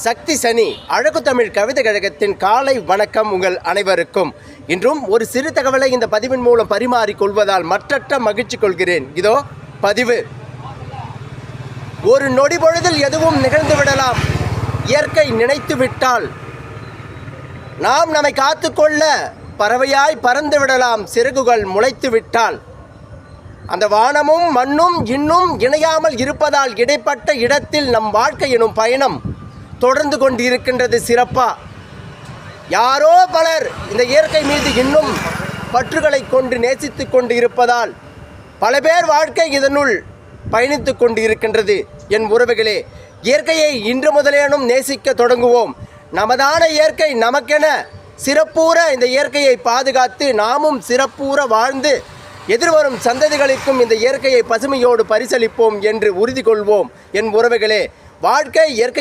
சக்தி சனி அழகு தமிழ் கவிதை கழகத்தின் காலை வணக்கம் உங்கள் அனைவருக்கும். இன்றும் ஒரு சிறு தகவலை இந்த பதிவின் மூலம் பரிமாறிக்கொள்வதால் மற்றற்ற மகிழ்ச்சி கொள்கிறேன். இதோ பதிவு. ஒரு நொடி பொழுதில் எதுவும் நிகழ்ந்து விடலாம். இயற்கை நினைத்து விட்டால் நாம் நம்மை காத்துக்கொள்ள பறவையாய் பறந்து விடலாம். சிறகுகள் முளைத்து விட்டால் அந்த வானமும் மண்ணும் இன்னும் இணையாமல் இருப்பதால் இடைப்பட்ட இடத்தில் நம் வாழ்க்கை எனும் பயணம் தொடர்ந்து கொண்டு இருக்கின்றது சிறப்பா. யாரோ பலர் இந்த இயற்கை மீது இன்னும் பற்றுகளை கொண்டு நேசித்து கொண்டு இருப்பதால் பல பேர் வாழ்க்கை இதனுள் பயணித்து கொண்டு இருக்கின்றது. என் உறவுகளே, இயற்கையை இன்று முதலேனும் நேசிக்க தொடங்குவோம். நமதான இயற்கை நமக்கென சிறப்பூற இந்த இயற்கையை பாதுகாத்து நாமும் சிறப்பூற வாழ்ந்து எதிர்வரும் சந்ததிகளுக்கும் இந்த இயற்கையை பசுமையோடு பரிசளிப்போம் என்று உறுதி கொள்வோம். என் உறவுகளே, வாழ்க்கை இயற்கை